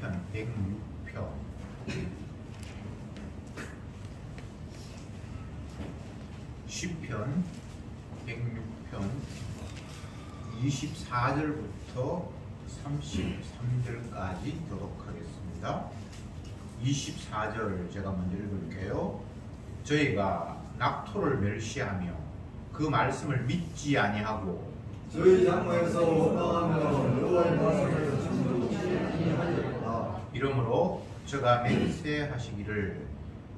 시편 106편 시편 106편 24절부터 33절까지 교독하겠습니다. 24절 제가 먼저 읽을게요. 저희가 낙토를 멸시하며 그 말씀을 믿지 아니하고 저희 장막에서 원망하며 여호와의 말씀을 참조치 아니하였다. 이러므로 저가 맹세하시기를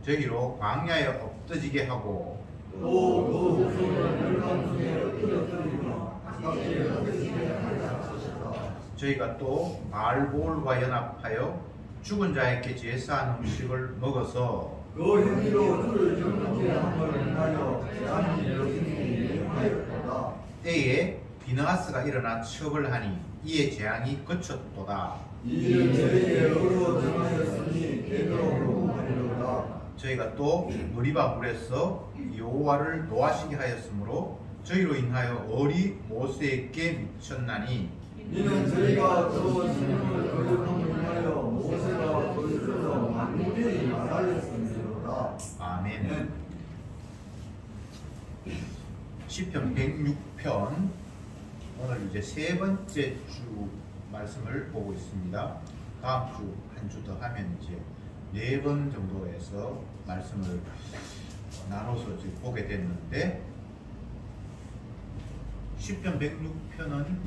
저희로 광야에 엎드지게 하고 또 후손을 멸망 중에 엎드려뜨리며 각지에 엎드지게 하였다. 저희가 또 말볼과 연합하여 죽은 자에게 제사한 음식을 먹어서 그 행위로 주를 경건케 함을 인하여 재앙이 여기니 하였다. 때에 비느하스가 일어나 처벌하니 이에 재앙이 그쳤도다. 이에 저희에게 의로 정하였으니 되도록 하리로다. 저희가 또 무리바 물에서 여호와를 노하시게 하였으므로 저희로 인하여 얼이 모세에게 미쳤나니 이는 저희가 저 주님을 거듭함을 인하여 모세가 거듭해서 만민이 말하였음이로다. 아멘. 시편 106편 오늘 이제 세 번째 주 말씀을 보고 있습니다. 다음 주 한 주 더 하면 이제 4번 정도에서 말씀을 나눠서 이제 보게 됐는데, 시편 106편은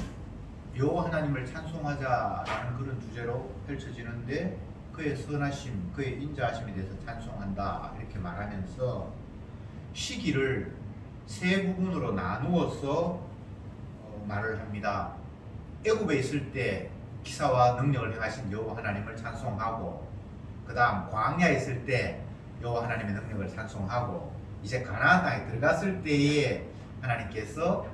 여호와 하나님을 찬송하자라는 그런 주제로 펼쳐지는데, 그의 선하심, 그의 인자하심에 대해서 찬송한다 이렇게 말하면서 시기를 세 부분으로 나누어서 말을 합니다. 애굽에 있을 때 기사와 능력을 행하신 여호와 하나님을 찬송하고, 그 다음 광야에 있을 때 여호와 하나님의 능력을 찬송하고, 이제 가나안 땅에 들어갔을 때에 하나님께서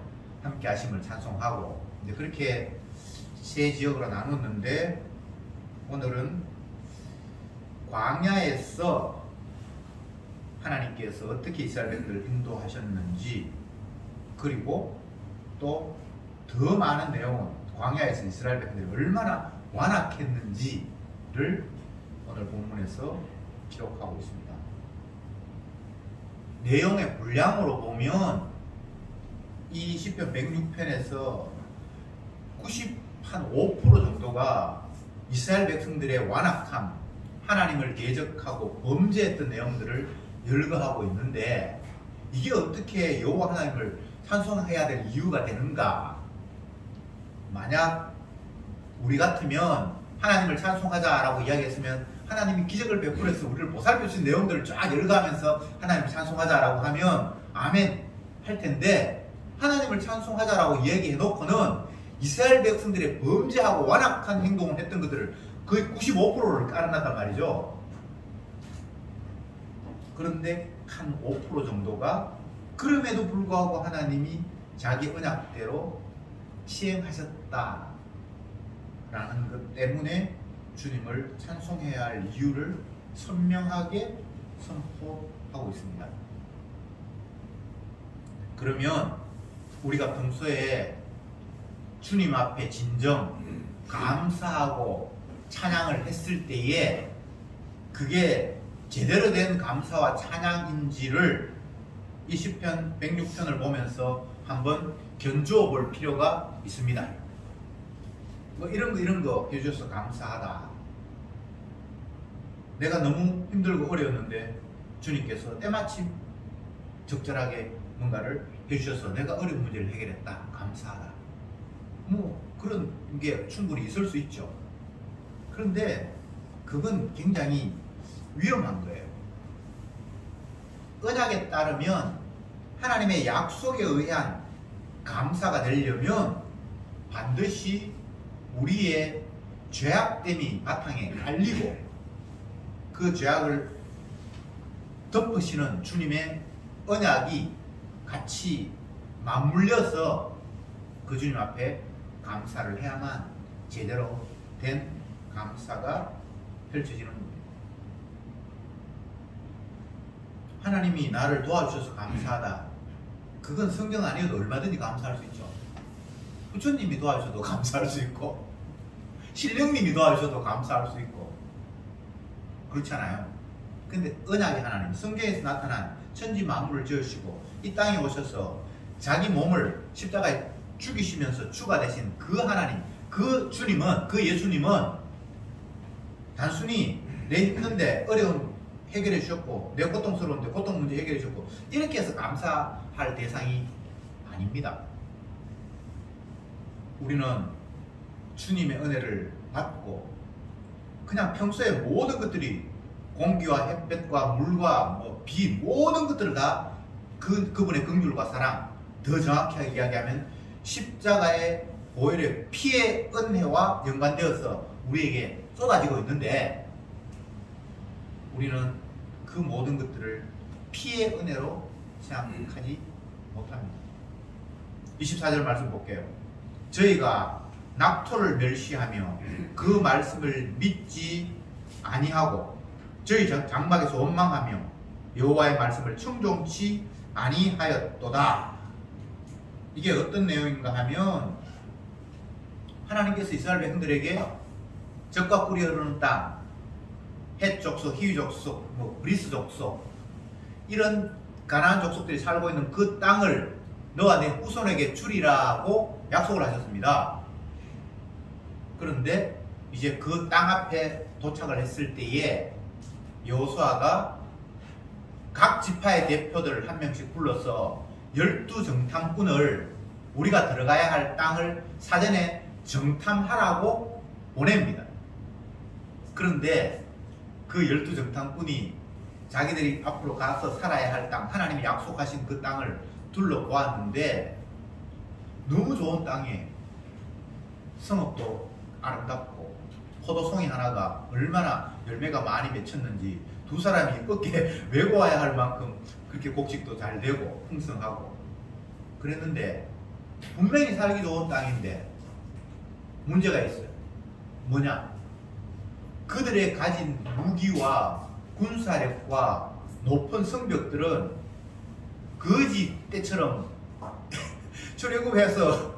함께 하심을 찬송하고, 이제 그렇게 세 지역으로 나눴는데, 오늘은 광야에서 하나님께서 어떻게 이스라엘 백성들을 인도하셨는지, 그리고 또 더 많은 내용은 광야에서 이스라엘 백성들이 얼마나 완악했는지를 오늘 본문에서 기록하고 있습니다. 내용의 분량으로 보면 이 시편 106편에서 95% 정도가 이스라엘 백성들의 완악함, 하나님을 대적하고 범죄했던 내용들을 열거하고 있는데, 이게 어떻게 여호와 하나님을 찬송해야 될 이유가 되는가? 만약 우리 같으면 하나님을 찬송하자라고 이야기했으면 하나님이 기적을 베풀어서 우리를 보살펴주신 내용들을 쫙 열거하면서 하나님을 찬송하자라고 하면 아멘 할 텐데, 하나님을 찬송하자라고 이야기해놓고는 이스라엘 백성들의 범죄하고 완악한 행동을 했던 것들을 거의 95%를 깔아놨단 말이죠. 그런데 한 5% 정도가 그럼에도 불구하고 하나님이 자기 언약대로 시행하셨다라는 것 때문에 주님을 찬송해야 할 이유를 선명하게 선포하고 있습니다. 그러면 우리가 평소에 주님 앞에 진정 감사하고 찬양을 했을 때에 그게 제대로 된 감사와 찬양인지를 이 시편 106편을 보면서 한번 견주어 볼 필요가 있습니다. 뭐 이런 거 해주셔서 감사하다. 내가 너무 힘들고 어려웠는데 주님께서 때마침 적절하게 뭔가를 해주셔서 내가 어려운 문제를 해결했다. 감사하다. 뭐 그런 게 충분히 있을 수 있죠. 그런데 그건 굉장히 위험한 거예요. 언약에 따르면 하나님의 약속에 의한 감사가 되려면 반드시 우리의 죄악됨이 바탕에 깔리고, 그 죄악을 덮으시는 주님의 언약이 같이 맞물려서 그 주님 앞에 감사를 해야만 제대로 된 감사가 펼쳐지는 겁니다. 하나님이 나를 도와주셔서 감사하다. 그건 성경 아니어도 얼마든지 감사할 수 있죠. 부처님이 도와주셔도 감사할 수 있고, 신령님이 도와주셔도 감사할 수 있고 그렇잖아요. 근데 언약의 하나님, 성경에서 나타난 천지 만물을 지으시고 이 땅에 오셔서 자기 몸을 십자가에 죽이시면서 주가 되신 그 하나님, 그 주님은, 그 예수님은 단순히 내 힘든데 어려운 해결해 주셨고 내 고통스러운데 고통 문제 해결해 주셨고 이렇게 해서 감사할 대상이 아닙니다. 우리는 주님의 은혜를 받고 그냥 평소에 모든 것들이 공기와 햇볕과 물과 비 모든 것들을 다 그분의 긍휼과 사랑, 더 정확하게 이야기하면 십자가의 보혈의 피의 은혜와 연관되어서 우리에게 쏟아지고 있는데 우리는 그 모든 것들을 피의 은혜로 생각하지 못합니다. 24절 말씀 볼게요. 저희가 낙토를 멸시하며 그 말씀을 믿지 아니하고 저희 장막에서 원망하며 여호와의 말씀을 청종치 아니하였도다. 이게 어떤 내용인가 하면 하나님께서 이스라엘 백성들에게 적과 꿀이 흐르는 땅, 헷 족속, 히위 족속, 브리스 족속 이런 가나안 족속들이 살고 있는 그 땅을 너와 내 후손에게 주리라고 약속을 하셨습니다. 그런데 이제 그 땅 앞에 도착을 했을 때에 여호수아가 각 지파의 대표들을 한 명씩 불러서 12정탐꾼을 우리가 들어가야 할 땅을 사전에 정탐하라고 보냅니다. 그런데 그 12정탐꾼이 자기들이 앞으로 가서 살아야 할 땅, 하나님이 약속하신 그 땅을 둘러보았는데 너무 좋은 땅에 성읍도 아름답고 포도송이 하나가 얼마나 열매가 많이 맺혔는지 두 사람이 어깨 메고 와야 할 만큼 그렇게 곡식도 잘 되고 풍성하고 그랬는데 분명히 살기 좋은 땅인데 문제가 있어요. 뭐냐? 그들의 가진 무기와 군사력과 높은 성벽들은 거지 때처럼 출애굽해서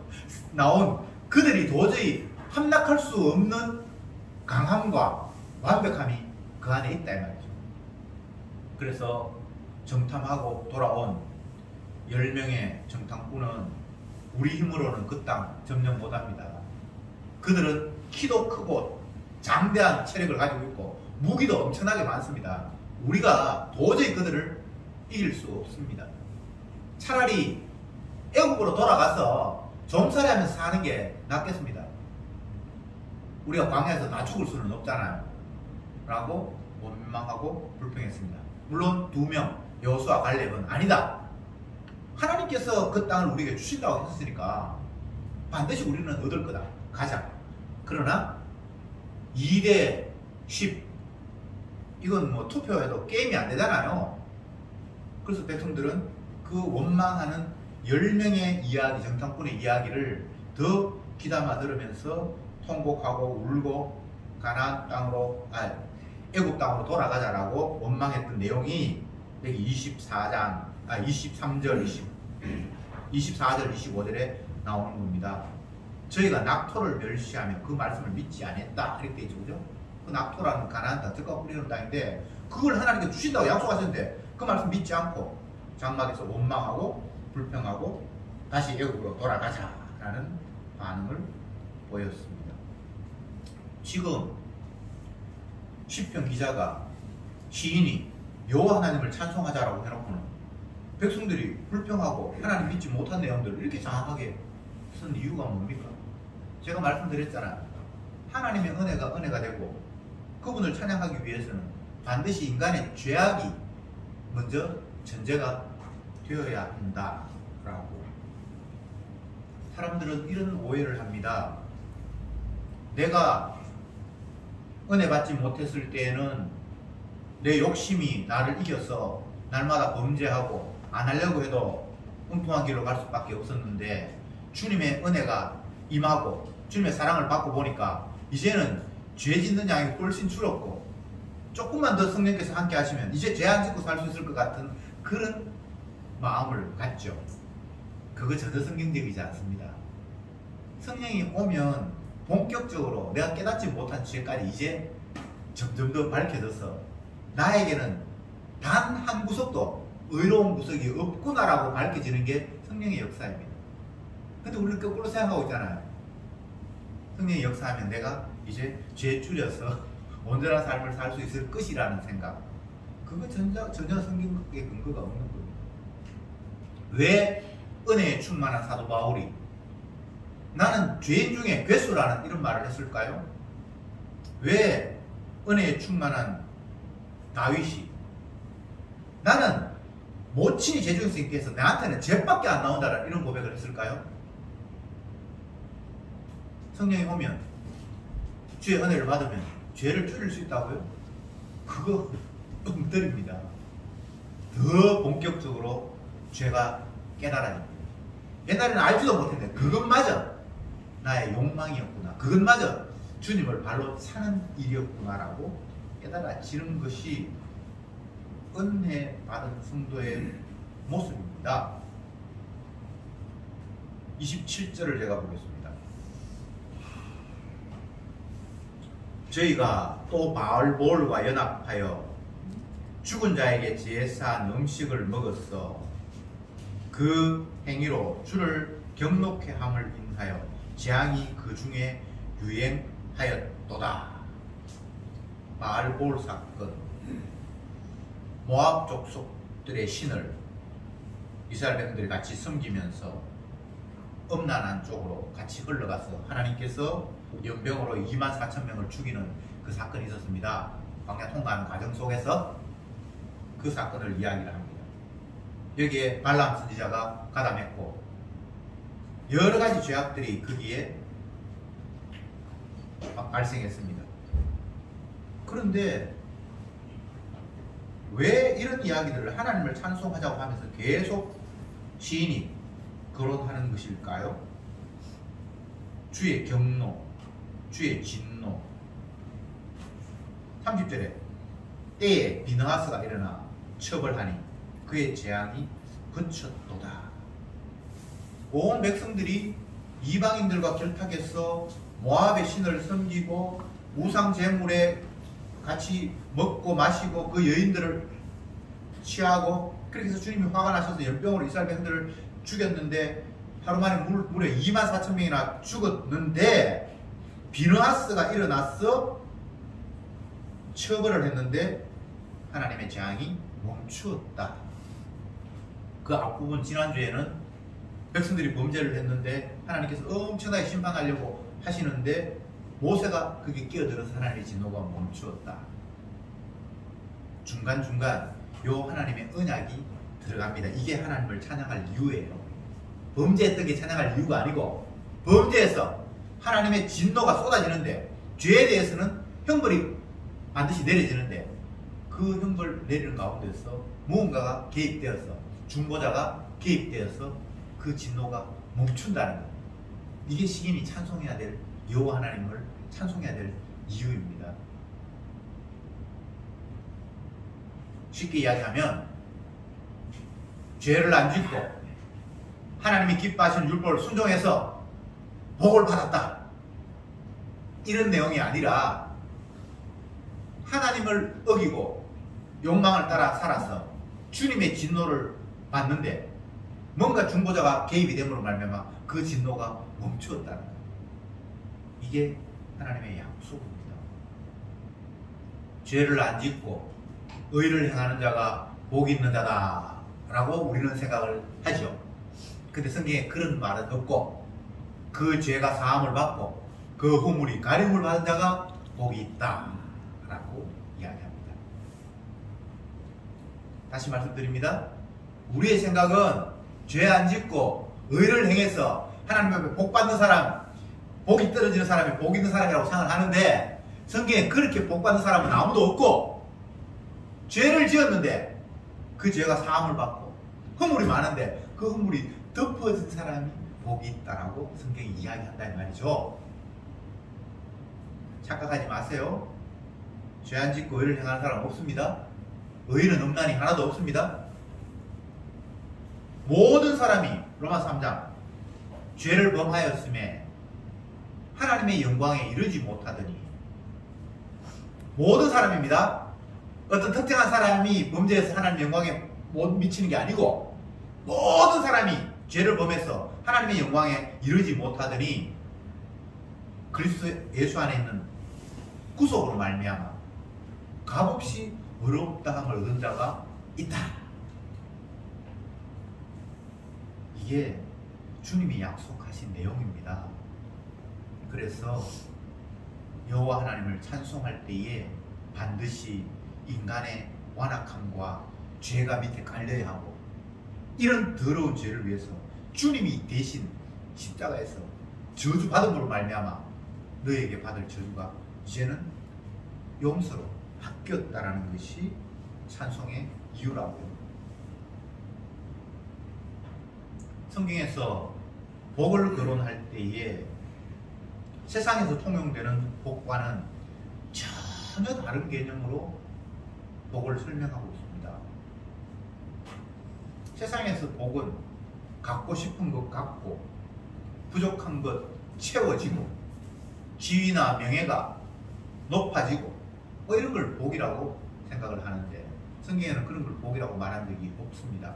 나온 그들이 도저히 함락할 수 없는 강함과 완벽함이 그 안에 있다 이 말이죠. 그래서 정탐하고 돌아온 10명의 정탐꾼은 우리 힘으로는 그 땅 점령 못합니다. 그들은 키도 크고 장대한 체력을 가지고 있고 무기도 엄청나게 많습니다. 우리가 도저히 그들을 이길 수 없습니다. 차라리 애국으로 돌아가서 좀살이하면서 사는 게 낫겠습니다. 우리가 광야에서 다 죽을 수는 없잖아요. 라고 원망하고 불평했습니다. 물론 2명 여호수아 갈렙은 아니다. 하나님께서 그 땅을 우리에게 주신다고 했으니까 반드시 우리는 얻을 거다. 가자. 그러나 2대 10 이건 뭐 투표해도 게임이 안 되잖아요. 그래서 백성들은 그 원망하는 10명의 이야기, 정탐꾼의 이야기를 더 귀담아 들으면서 통곡하고 울고 가나안 땅으로, 애국 땅으로 돌아가자라고 원망했던 내용이 여기 23절 25절에 나오는 겁니다. 저희가 낙토를 멸시하며 그 말씀을 믿지 않았다 이렇게 되죠. 그죠? 그 낙토라는 가나안 땅, 적과 뿌리는 땅인데 그걸 하나님께 주신다고 약속하셨는데 그 말씀 믿지 않고 장막에서 원망하고 불평하고 다시 애국으로 돌아가자라는 반응을 보였습니다. 지금 시편 기자가 시인이 여호와 하나님을 찬송하자라고 해놓고는 백성들이 불평하고 하나님 믿지 못한 내용들을 이렇게 장악하게 쓴 이유가 뭡니까? 제가 말씀드렸잖아요. 하나님의 은혜가 되고 그분을 찬양하기 위해서는 반드시 인간의 죄악이 먼저 전제가 되어야 한다라고. 사람들은 이런 오해를 합니다. 내가 은혜 받지 못했을 때에는 내 욕심이 나를 이겨서 날마다 범죄하고 안 하려고 해도 엉뚱한 길로 갈 수밖에 없었는데 주님의 은혜가 임하고 주님의 사랑을 받고 보니까 이제는 죄 짓는 양이 훨씬 줄었고 조금만 더 성령께서 함께 하시면 이제 죄 안 짓고 살 수 있을 것 같은 그런 마음을 갖죠. 그거 전혀 성경적이지 않습니다. 성령이 오면 본격적으로 내가 깨닫지 못한 죄까지 이제 점점 더 밝혀져서 나에게는 단 한 구석도 의로운 구석이 없구나라고 밝혀지는 게 성령의 역사입니다. 근데 우리는 거꾸로 생각하고 있잖아요. 성령의 역사하면 내가 이제 죄 줄여서 온전한 삶을 살 수 있을 것이라는 생각. 그거 전혀 성경의 근거가 없는 겁니다. 왜 은혜에 충만한 사도 바울이 나는 죄인 중에 괴수라는 이런 말을 했을까요? 왜 은혜에 충만한 다윗이 나는 모친이 제중생께서 나한테는 죄밖에 안 나온다는 이런 고백을 했을까요? 성령이 오면 주의 은혜를 받으면 죄를 줄일 수 있다고요? 그거 뻥들입니다. 더 본격적으로 죄가 깨달아집니다. 옛날에는 알지도 못했는데 그것마저 나의 욕망이었구나, 그것마저 주님을 발로 차는 일이었구나라고 깨달아지는 것이 은혜 받은 성도의 모습입니다. 27절을 제가 보겠습니다. 저희가 또 바알볼과 연합하여 죽은 자에게 제사한 음식을 먹었어. 그 행위로 주를 경록케 함을 인하여 재앙이 그 중에 유행하였도다. 바알볼 사건, 모압 족속들의 신을 이스라엘 백성들이 같이 섬기면서 음란한 쪽으로 같이 흘러가서 하나님께서 연병으로 24,000명을 죽이는 그 사건이 있었습니다. 광야 통과하는 과정 속에서 그 사건을 이야기를 합니다. 여기에 발람 선지자가 가담했고 여러 가지 죄악들이 거기에 발생했습니다. 그런데 왜 이런 이야기들을 하나님을 찬송하자고 하면서 계속 시인이 거론하는 것일까요? 주의 경노, 주의 진노. 30절에 때에 비느하스가 일어나 처벌하니 그의 재앙이 그쳤도다. 온 백성들이 이방인들과 결탁해서 모압의 신을 섬기고 우상 제물에 같이 먹고 마시고 그 여인들을 취하고 그렇게 해서 주님이 화가 나셔서 연병으로 이스라엘 백성들을 죽였는데 하루 만에 무려 24,000명이나 죽었는데 비느하스가 일어나서 처벌을 했는데 하나님의 재앙이 멈추었다. 그 앞부분 지난주에는 백성들이 범죄를 했는데 하나님께서 엄청나게 심판하려고 하시는데 모세가 그게 끼어들어서 하나님의 진노가 멈추었다. 중간중간 요 하나님의 언약이 들어갑니다. 이게 하나님을 찬양할 이유예요. 범죄했던 게 찬양할 이유가 아니고 범죄에서 하나님의 진노가 쏟아지는데 죄에 대해서는 형벌이 반드시 내려지는데 그 형벌 내리는 가운데서 무언가가 개입되어서 중보자가 개입되어서 그 진노가 멈춘다는 것. 이게 시인이 찬송해야 될 여호와 하나님을 찬송해야 될 이유입니다. 쉽게 이야기하면 죄를 안 짓고 하나님이 기뻐하시는 율법을 순종해서 복을 받았다. 이런 내용이 아니라 하나님을 어기고 욕망을 따라 살아서 주님의 진노를 받는데 뭔가 중보자가 개입이 됨으로 말미암아 그 진노가 멈추었다는 거예요. 이게 하나님의 약속입니다. 죄를 안 짓고 의를 행하는 자가 복 있는 자다 라고 우리는 생각을 하죠. 근데 성경에 그런 말은 없고 그 죄가 사함을 받고 그 허물이 가림을 받은 자가 복이 있다 라고 이야기합니다. 다시 말씀드립니다. 우리의 생각은 죄 안 짓고 의를 행해서 하나님 앞에 복 받는 사람, 복이 떨어지는 사람이 복 있는 사람이라고 생각을 하는데 성경에 그렇게 복 받는 사람은 아무도 없고 죄를 지었는데 그 죄가 사함을 받고 허물이 많은데 그 허물이 덮어진 사람이 복이 있다라고 성경이 이야기한다 이 말이죠. 착각하지 마세요. 죄 안 짓고 의를 행하는 사람 없습니다. 의는 음란이 하나도 없습니다. 모든 사람이 로마서 3장 죄를 범하였음에 하나님의 영광에 이르지 못하더니, 모든 사람입니다. 어떤 특정한 사람이 범죄해서 하나님 영광에 못 미치는 게 아니고 모든 사람이 죄를 범해서 하나님의 영광에 이르지 못하더니 그리스도 예수 안에 있는 구속으로 말미암아 값없이 의롭다함을 얻은 자가 있다. 이게 주님이 약속하신 내용입니다. 그래서 여호와 하나님을 찬송할 때에 반드시 인간의 완악함과 죄가 밑에 깔려야 하고, 이런 더러운 죄를 위해서 주님이 대신 십자가에서 저주받음으로 말미암아 너에게 받을 저주가 이제는 용서로 바뀌었다라는 것이 찬송의 이유라고요. 성경에서 복을 거론할 때에 세상에서 통용되는 복과는 전혀 다른 개념으로 복을 설명하고 있습니다. 세상에서 복은 갖고 싶은 것 갖고, 부족한 것 채워지고, 지위나 명예가 높아지고, 뭐 이런 걸 복이라고 생각을 하는데, 성경에는 그런 걸 복이라고 말한 적이 없습니다.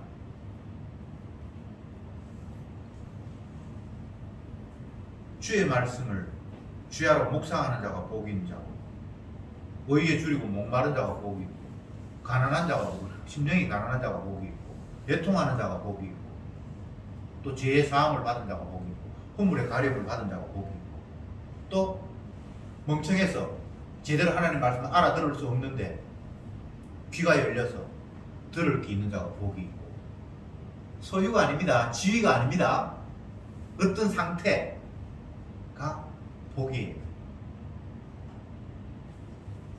주의 말씀을 주야로 묵상하는 자가 복이 있는 자고, 의에 줄이고 목마른 자가 복이 있고, 가난한 자가 복이 있고, 심령이 가난한 자가 복이 있고, 애통하는 자가 복이 있고, 또 죄의 사함을 받은 자가 복이 있고, 허물의 가려움을 받은 자가 복이 있고, 또 멍청해서 제대로 하나님 말씀을 알아들을 수 없는데 귀가 열려서 들을 게 있는 자가 복이 있고, 소유가 아닙니다. 지위가 아닙니다. 어떤 상태가 복이에요.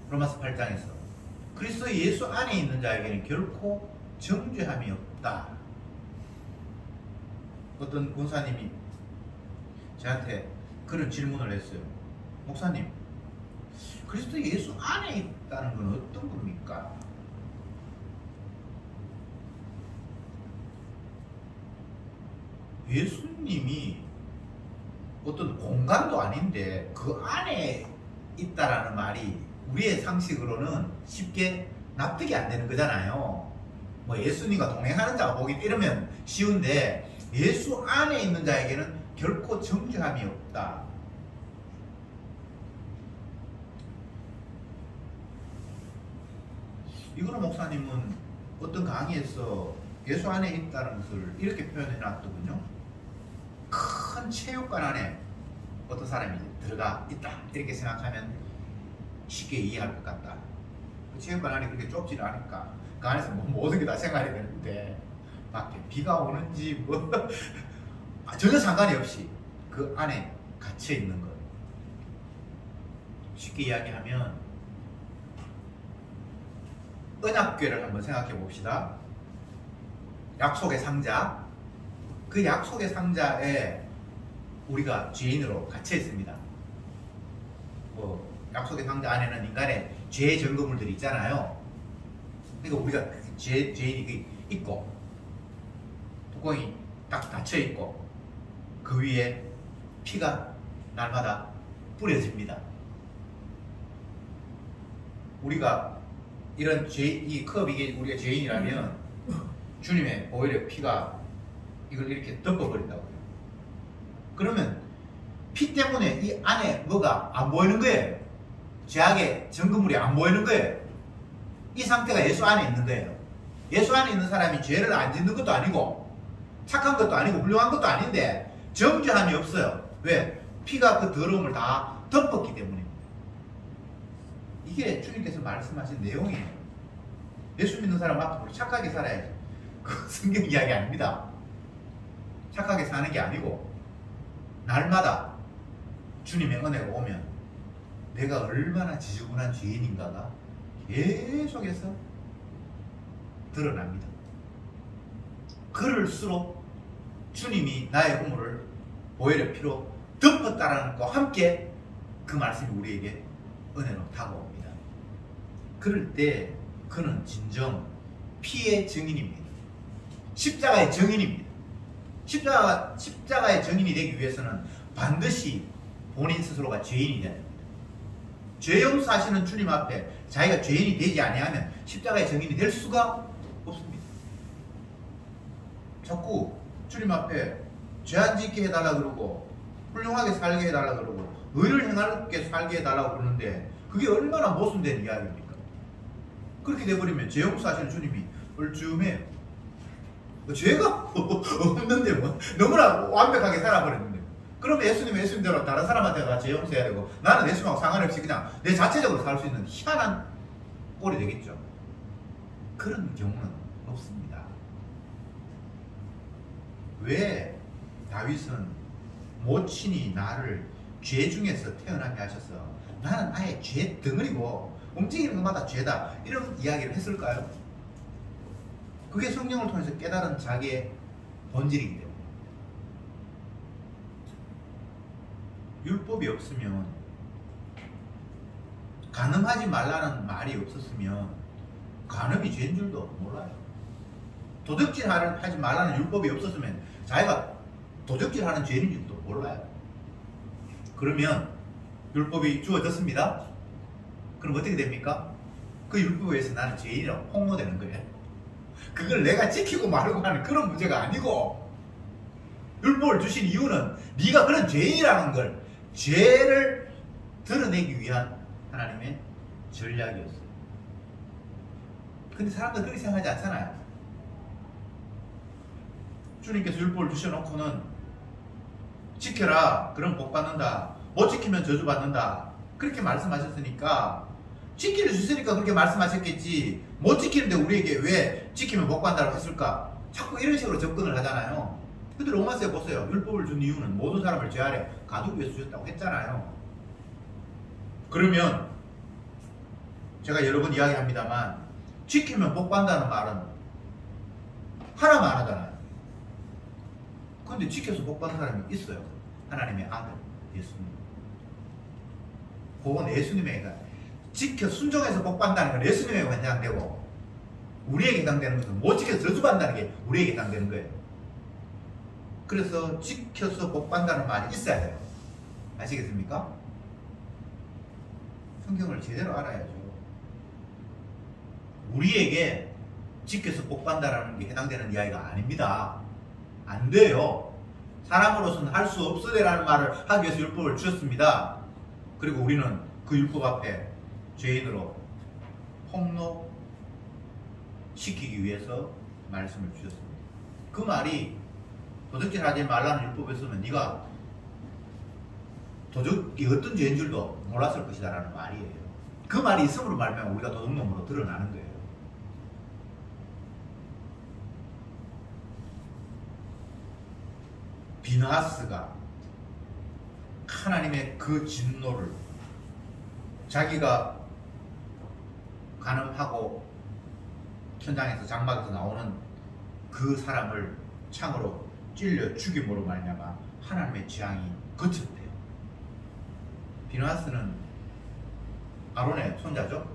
로마서 8장에서 그리스도 예수 안에 있는 자에게는 결코 정죄함이 없다. 어떤 권사님이 저한테 그런 질문을 했어요. 목사님, 그리스도 예수 안에 있다는 건 어떤 겁니까? 예수님이 어떤 공간도 아닌데 그 안에 있다라는 말이 우리의 상식으로는 쉽게 납득이 안 되는 거잖아요. 뭐 예수님과 동행하는 자가 복이 이러면 쉬운데, 예수 안에 있는 자에게는 결코 정죄함이 없다. 이거는 목사님은 어떤 강의에서 예수 안에 있다는 것을 이렇게 표현해 놨더군요. 큰 체육관 안에 어떤 사람이 들어가 있다 이렇게 생각하면 쉽게 이해할 것 같다. 그 체육관 안에 그렇게 좁지는 않으니까 그 안에서 모든 게 다 생각이 되는데, 밖에 비가 오는지 뭐 전혀 상관이 없이 그 안에 갇혀 있는 것. 쉽게 이야기하면 언약궤를 한번 생각해 봅시다. 약속의 상자. 그 약속의 상자에 우리가 죄인으로 갇혀 있습니다. 뭐 약속의 상자 안에는 인간의 죄 증거물들이 있잖아요. 그러니까 우리가 죄인이 있고, 뚜껑이 딱 닫혀 있고, 그 위에 피가 날마다 뿌려집니다. 우리가 이런 이 컵, 이게 우리가 죄인이라면 주님의 보혈의 피가 이걸 이렇게 덮어버린다고요. 그러면 피 때문에 이 안에 뭐가 안 보이는 거예요. 죄악의 증거물이 안 보이는 거예요. 이 상태가 예수 안에 있는 거예요. 예수 안에 있는 사람이 죄를 안 짓는 것도 아니고 착한 것도 아니고 훌륭한 것도 아닌데 정죄함이 없어요. 왜? 피가 그 더러움을 다 덮었기 때문입니다. 이게 주님께서 말씀하신 내용이에요. 예수 믿는 사람 앞으로 착하게 살아야지. 그 성경 이야기 아닙니다. 착하게 사는 게 아니고 날마다 주님의 은혜가 오면 내가 얼마나 지저분한 죄인인가가 계속해서 드러납니다. 그럴수록 주님이 나의 허물을 보혈의 피로 덮었다라는 것과 함께 그 말씀이 우리에게 은혜로 다가옵니다. 그럴 때 그는 진정 피의 증인입니다. 십자가의 증인입니다. 십자가의 증인이 되기 위해서는 반드시 본인 스스로가 죄인이 되는 겁니다. 죄 용서하시는 주님 앞에 자기가 죄인이 되지 아니하면 십자가의 증인이 될 수가 없습니다. 자꾸 주님 앞에 죄 안 짓게 해달라 그러고 훌륭하게 살게 해달라 그러고 의를 행하게 살게 해달라고 그러는데 그게 얼마나 모순된 이야기입니까? 그렇게 돼버리면 죄 용서하시는 주님이 얼쯤해요. 죄가 없는데 뭐 너무나 완벽하게 살아버렸는데 그러면 예수님은 예수님대로 다른 사람한테 다 죄 용서해야 되고 나는 예수님하고 상관없이 그냥 내 자체적으로 살 수 있는 희한한 꼴이 되겠죠. 그런 경우는 없습니다. 왜 다윗은 모친이 나를 죄 중에서 태어나게 하셔서 나는 아예 죄 덩어리고 움직이는 것마다 죄다 이런 이야기를 했을까요? 그게 성령을 통해서 깨달은 자기의 본질이기 때문에. 율법이 없으면 간음하지 말라는 말이 없었으면 간음이 죄인 줄도 몰라요. 도적질 하지 말라는 율법이 없었으면 자기가 도적질하는 죄인 줄도 몰라요. 그러면 율법이 주어졌습니다. 그럼 어떻게 됩니까? 그 율법에 의해서 나는 죄인이라고 폭로되는 거예요. 그걸 내가 지키고 말고 하는 그런 문제가 아니고 율법을 주신 이유는 네가 그런 죄인이라는 걸 죄를 드러내기 위한 하나님의 전략이었어요. 근데 사람들 그렇게 생각하지 않잖아요. 주님께서 율법을 주셔놓고는 지켜라 그럼 복 받는다, 못 지키면 저주 받는다 그렇게 말씀하셨으니까 지키려 주시니까 그렇게 말씀하셨겠지 못 지키는데 우리에게 왜 지키면 복 받는다고 했을까? 자꾸 이런 식으로 접근을 하잖아요. 근데 로마서에 보세요. 율법을 준 이유는 모든 사람을 죄 아래 가두기 위해서 주셨다고 했잖아요. 그러면 제가 여러 번 이야기합니다만 지키면 복 받는다는 말은 하나만 하잖아요. 근데 지켜서 복 받는 사람이 있어요. 하나님의 아들 예수님. 그건 예수님에게 지켜 순종해서 복 받는다는 건 예수님에게 해당되고 우리에게 해당되는 것은 못 지켜서 저주받는다는 게 우리에게 해당되는 거예요. 그래서 지켜서 복 받는다는 말이 있어야 돼요. 아시겠습니까? 성경을 제대로 알아야죠. 우리에게 지켜서 복 받는다는 게 해당되는 이야기가 아닙니다. 안 돼요. 사람으로서는 할 수 없으리라는 말을 하기 위해서 율법을 주셨습니다. 그리고 우리는 그 율법 앞에 죄인으로 폭로시키기 위해서 말씀을 주셨습니다. 그 말이 도적질 하지 말라는 율법에 쓰면 네가 도적이 어떤 죄인 줄도 몰랐을 것이다 라는 말이에요. 그 말이 있음으로 말하면 우리가 도둑놈으로 드러나는 거예요. 비느하스가 하나님의 그 진노를 자기가 간음하고 천장에서 장막에서 나오는 그 사람을 창으로 찔려 죽임으로 말미암아 하나님의 재앙이 그쳤대요. 비느하스는 아론의 손자죠.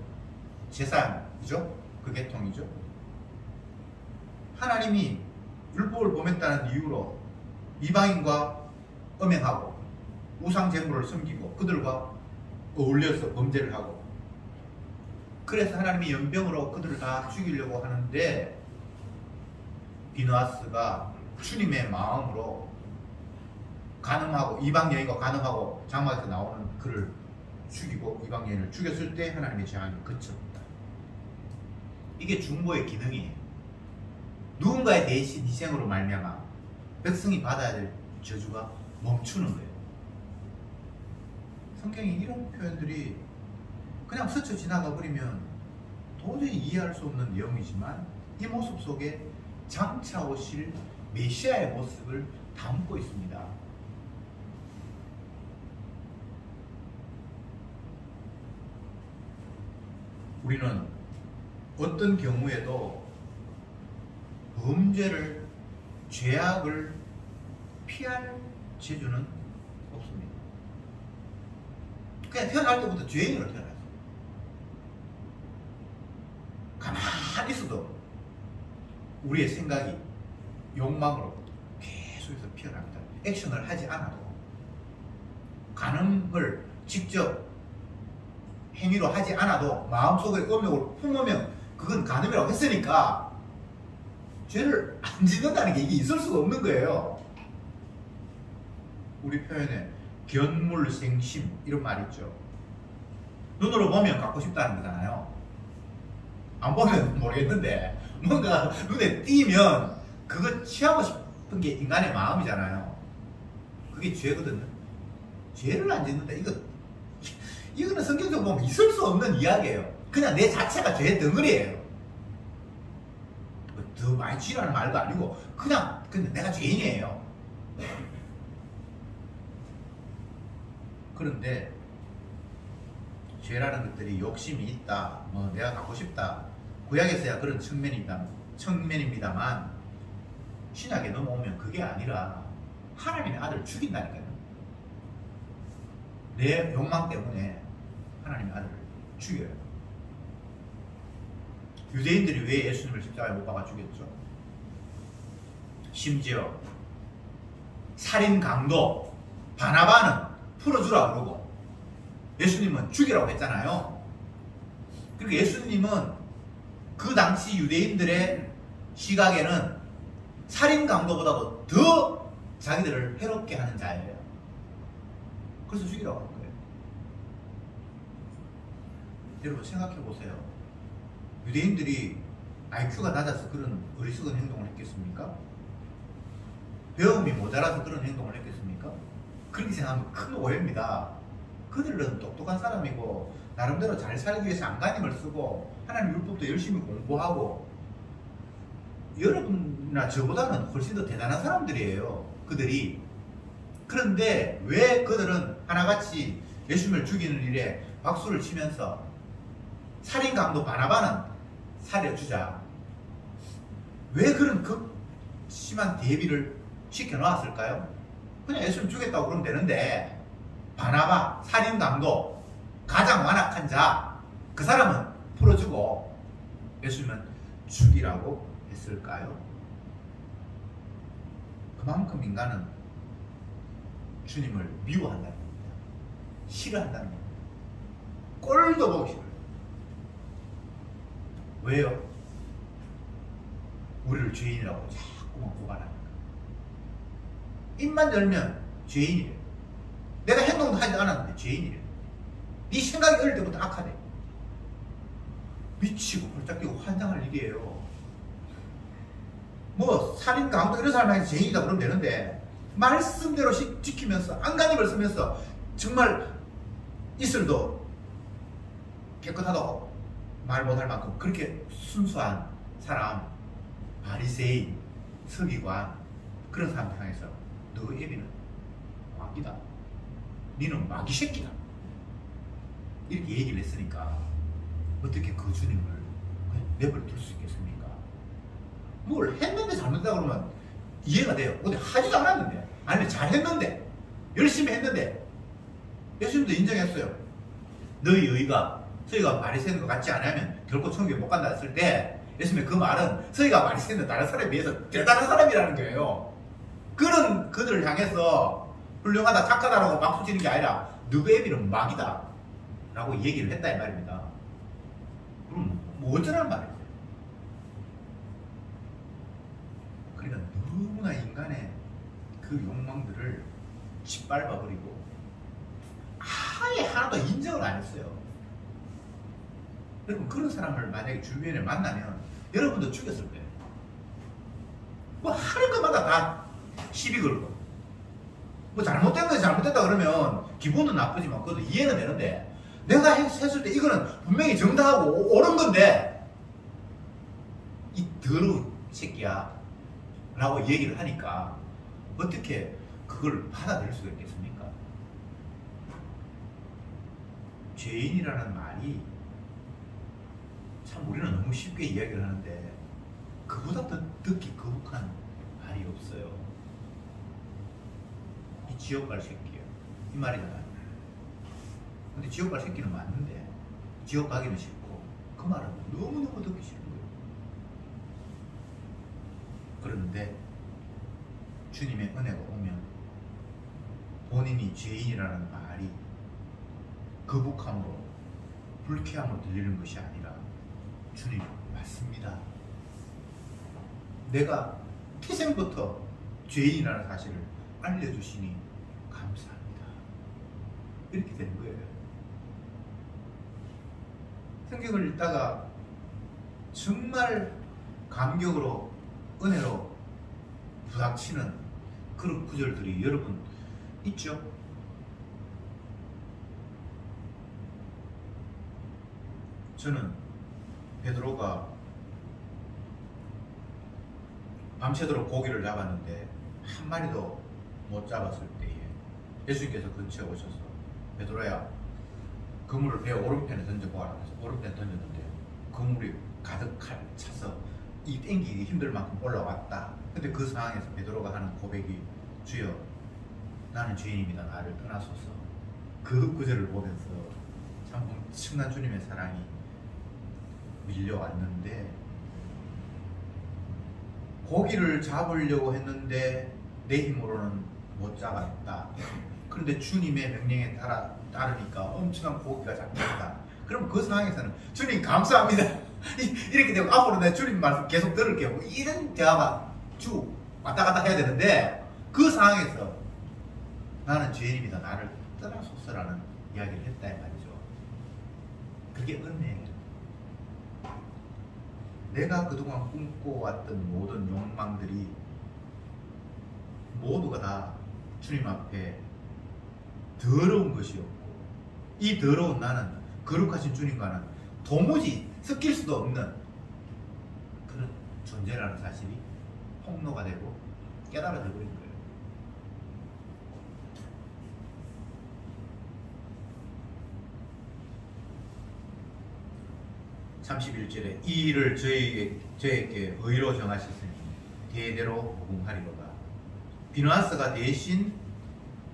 제사장이죠. 그 계통이죠. 하나님이 율법을 범했다는 이유로 이방인과 음행하고 우상 제물을 섬기고 그들과 어울려서 범죄를 하고 그래서 하나님이 연병으로 그들을 다 죽이려고 하는데 비느하스가 주님의 마음으로 간음하고 이방 여인과 간음하고 장막에서 나오는 그를 죽이고 이방 여인을 죽였을 때 하나님의 재앙이 그쳤다. 이게 중보의 기능이에요. 누군가의 대신 희생으로 말미암아 백성이 받아야 될 저주가 멈추는 거예요. 성경에 이런 표현들이 그냥 스쳐 지나가 버리면 도저히 이해할 수 없는 내용이지만 이 모습 속에 장차 오실 메시아의 모습을 담고 있습니다. 우리는 어떤 경우에도 범죄를, 죄악을 피할 재주는 없습니다. 그냥 태어날 때부터 죄인으로 태어났어요. 가만히 있어도 우리의 생각이 욕망으로 계속해서 피어납니다. 액션을 하지 않아도 간음을 직접 행위로 하지 않아도 마음속에 음욕을 품으면 그건 간음이라고 했으니까 죄를 안 짓는다는 게 이게 있을 수가 없는 거예요. 우리 표현에 견물생심 이런 말 있죠. 눈으로 보면 갖고 싶다는 거잖아요. 안 보면 모르겠는데 뭔가 눈에 띄면 그거 취하고 싶은 게 인간의 마음이잖아요. 그게 죄거든요. 죄를 안 짓는다. 이거는 성경적으로 보면 있을 수 없는 이야기예요. 그냥 내 자체가 죄의 덩어리예요. 더 많이 지라는 말도 아니고 그냥 근데 내가 죄인이에요. 그런데 죄라는 것들이 욕심이 있다, 내가 갖고 싶다. 구약에서야 그런 측면입니다만 신약에 넘어오면 그게 아니라 하나님의 아들을 죽인다니까요. 내 욕망 때문에 하나님의 아들을 죽여요. 유대인들이 왜 예수님을 십자가에 못 박아 죽였죠? 심지어 살인 강도 바나바는 풀어주라 그러고 예수님은 죽이라고 했잖아요. 그러니까 예수님은 그 당시 유대인들의 시각에는 살인 강도보다도 더 자기들을 해롭게 하는 자예요. 그래서 죽이라고 하는 거예요. 여러분 생각해 보세요. 유대인들이 IQ가 낮아서 그런 어리석은 행동을 했겠습니까? 배움이 모자라서 그런 행동을 했겠습니까? 그렇게 생각하면 큰 오해입니다. 그들은 똑똑한 사람이고 나름대로 잘 살기 위해서 안간힘을 쓰고 하나님 율법도 열심히 공부하고 여러분이나 저보다는 훨씬 더 대단한 사람들이에요. 그들이. 그런데 왜 그들은 하나같이 예수님을 죽이는 일에 박수를 치면서 살인 강도 바나바는 살려주자. 왜 그런 극심한 대비를 시켜놓았을까요? 그냥 예수님 죽였다고 그러면 되는데 바나바, 살인 강도, 가장 완악한 자, 그 사람은 풀어주고 예수님은 죽이라고 했을까요? 그만큼 인간은 주님을 미워한다는 겁니다. 싫어한다는 겁니다. 꼴도 보기 싫어요. 왜요? 우리를 죄인이라고 자꾸만 고발하니까. 입만 열면 죄인이래. 내가 행동도 하지 않았는데 죄인이래. 네 생각이 어릴 때부터 악하대. 미치고 홀짝 뛰고 환장할 일이에요. 뭐 살인 강도 이런 사람이 죄인이다 그러면 되는데 말씀대로 지키면서 안간힘을 쓰면서 정말 이슬도 깨끗하다고 말 못할 만큼 그렇게 순수한 사람, 바리새인, 서기관 그런 사람 향해서 너 애비는 마귀다. 니는 마귀 새끼다. 이렇게 얘기를 했으니까 어떻게 그 주님을 내버려 둘 수 있겠습니까? 뭘 했는데 잘못했다 그러면 이해가 돼요. 근데 하지도 않았는데, 아니 잘했는데, 열심히 했는데 예수님도 인정했어요. 너희 의가 서희가 바리새인 것 같지 않으면 결코 천국에 못 간다 했을 때 예수님의 그 말은 서희가 바리새인은 다른 사람에 비해서 대단한 사람이라는 거예요. 그런 그들을 향해서 훌륭하다 착하다라고 박수 치는 게 아니라 너희 애비는 마귀다 라고 얘기를 했다 이 말입니다. 그럼 뭐 어쩌라는 말이에요. 그러니까 너무나 인간의 그 욕망들을 짓밟아버리고 아예 하나도 인정을 안 했어요. 여러분 그런 사람을 만약에 주변에 만나면 여러분도 죽였을 거예요. 뭐 하는 것마다 다 시비 걸고 뭐 잘못된 거 잘못됐다 그러면 기분은 나쁘지만 그것도 이해는 되는데 내가 했을 때 이거는 분명히 정당하고 옳은 건데 이 더러운 새끼야 라고 얘기를 하니까 어떻게 그걸 받아들일 수가 있겠습니까? 죄인이라는 말이 참 우리는 너무 쉽게 이야기를 하는데 그보다 더 듣기 거북한 말이 없어요. 이 지옥 갈 새끼야 이 말이잖아요. 근데 지옥 갈 새끼는 맞는데 지옥 가기는 싫고 그 말은 너무너무 듣기 싫은 거예요. 그런데 주님의 은혜가 오면 본인이 죄인이라는 말이 거북함으로 불쾌함으로 들리는 것이 아니라 주님 맞습니다. 내가 태생부터 죄인이라는 사실을 알려주시니 감사합니다. 이렇게 되는 거예요. 성경을 읽다가 정말 감격으로 은혜로 부닥치는 그런 구절들이 여러분 있죠? 저는 베드로가 밤새도록 고기를 잡았는데 한 마리도 못 잡았을 때에 예수님께서 근처에 오셔서 베드로야 그물을 배 오른편에 던져보아라 해서 오른편에 던졌는데 그물이 가득 차서 이 땡기기 힘들 만큼 올라왔다. 근데 그 상황에서 베드로가 하는 고백이 주여 나는 죄인입니다. 나를 떠나소서. 그 구절을 보면서 참 엄청난 주님의 사랑이 밀려왔는데 고기를 잡으려고 했는데 내 힘으로는 못 잡았다. 그런데 주님의 명령에 따르니까 엄청난 고기가 잡혔다. 그럼 그 상황에서는 주님 감사합니다. 이렇게 되고 앞으로 내 주님 말씀 계속 들을게요. 이런 대화가 쭉 왔다 갔다 해야 되는데 그 상황에서 나는 죄인입니다. 나를 떠나소서라는 이야기를 했다 이 말이죠. 그게 은혜예요. 내가 그동안 꿈꿔왔던 모든 욕망들이 모두가 다 주님 앞에 더러운 것이었고 이 더러운 나는 거룩하신 주님과는 도무지 섞일 수도 없는 그런 존재라는 사실이 폭로가 되고 깨달아지고 있는 거예요. 31절에 이 일을 저에게 의로 정하셨으니 대대로 복음하리로다. 비누아스가 대신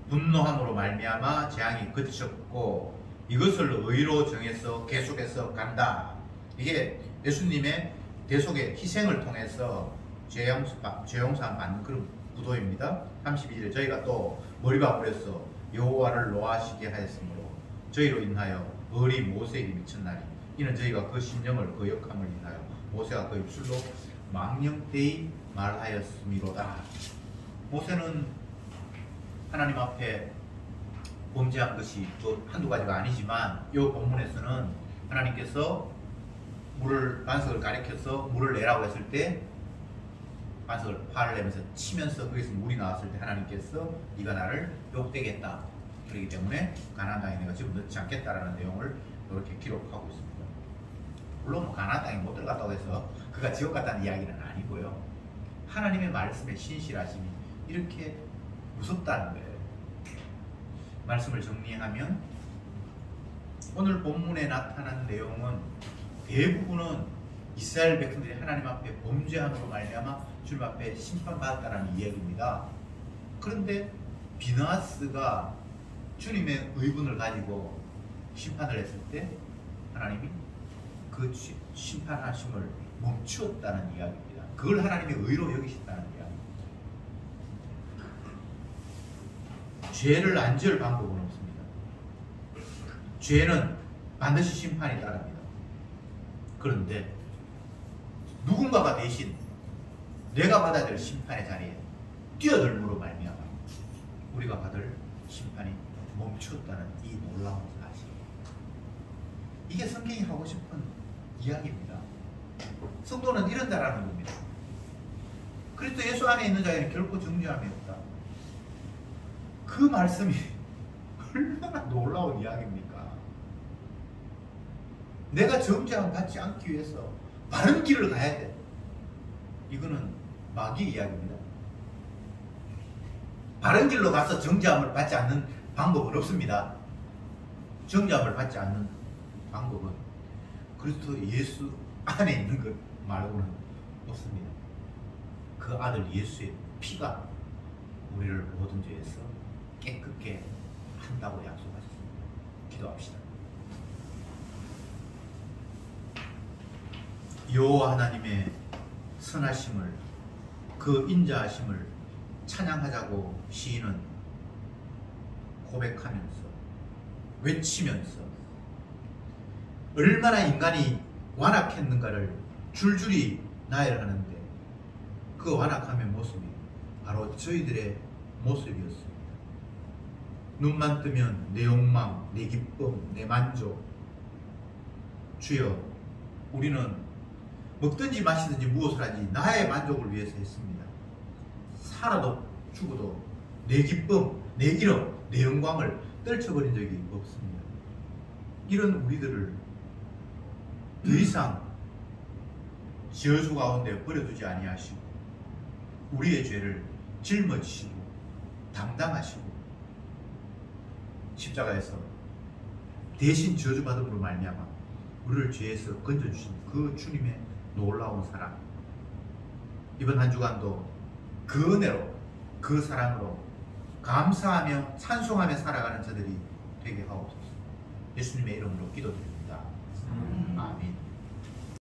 분노함으로 말미암아 재앙이 그치셨고 이것을 의로 정해서 계속해서 간다. 이게 예수님의 대속의 희생을 통해서 죄용사 받는 그런 구도입니다. 32절에 저희가 또 머리가 부려서 여호와를 노하시게 하였으므로 저희로 인하여 을이 모세에게 미쳤나니 이는 저희가 그 심령을 거역함을 인하여 모세가 그 입술로 망령되이 말하였음이로다. 모세는 하나님 앞에 범죄한 것이 또 한두 가지가 아니지만 이 본문에서는 하나님께서 반석을 가리켜서 물을 내라고 했을 때 반석을 화를 내면서 치면서 거기서 물이 나왔을 때 하나님께서 네가 나를 욕되겠다. 그렇기 때문에 가나안 땅에 내가 지금 넣지 않겠다라는 내용을 이렇게 기록하고 있습니다. 물론 가나안 땅에 못 들어갔다고 해서 그가 지옥 갔다는 이야기는 아니고요. 하나님의 말씀의 신실하심이 이렇게 무섭다는 거예요. 말씀을 정리하면 오늘 본문에 나타난 내용은 대부분은 이스라엘 백성들이 하나님 앞에 범죄함으로 말미암아 주님 앞에 심판받았다는 이야기입니다. 그런데 비느하스가 주님의 의분을 가지고 심판을 했을 때 하나님이 그 심판하심을 멈추었다는 이야기입니다. 그걸 하나님의 의로 여기셨다는 이야기입니다. 죄를 안 지을 방법은 없습니다. 죄는 반드시 심판이 따릅니다. 그런데 누군가가 대신 내가 받아야 될 심판의 자리에 뛰어들므로 말미암아 우리가 받을 심판이 멈추었다는 이 놀라운 사실. 이게 성경이 하고 싶은 이야기입니다. 성도는 이런 자라는 겁니다. 그리스도 예수 안에 있는 자에는 결코 정죄함이 없다. 그 말씀이 얼마나 놀라운 이야기입니까? 내가 정죄함 받지 않기 위해서 바른 길을 가야 돼. 이거는 마귀의 이야기입니다. 바른 길로 가서 정죄함을 받지 않는 방법은 없습니다. 정죄함을 받지 않는 방법은 그리스도 예수 안에 있는 것 말고는 없습니다. 그 아들 예수의 피가 우리를 모든 죄에서 깨끗게 한다고 약속하셨습니다. 기도합시다. 여호와 하나님의 선하심을 그 인자하심을 찬양하자고 시인은 고백하면서 외치면서 얼마나 인간이 완악했는가를 줄줄이 나열을 하는데 그 완악함의 모습이 바로 저희들의 모습이었습니다. 눈만 뜨면 내 욕망, 내 기쁨, 내 만족. 주여, 우리는 먹든지 마시든지 무엇을 하지 나의 만족을 위해서 했습니다. 살아도 죽어도 내 기쁨, 내 이름, 내 영광을 떨쳐버린 적이 없습니다. 이런 우리들을 더 이상 저주 가운데 버려두지 아니하시고 우리의 죄를 짊어지시고 담당하시고 십자가에서 대신 저주받음으로 말미암아 우리를 죄에서 건져주신 그 주님의 놀라운 사랑, 이번 한 주간도 그 은혜로 그 사랑으로 감사하며 찬송하며 살아가는 저들이 되게 하옵소서. 예수님의 이름으로 기도드립니다.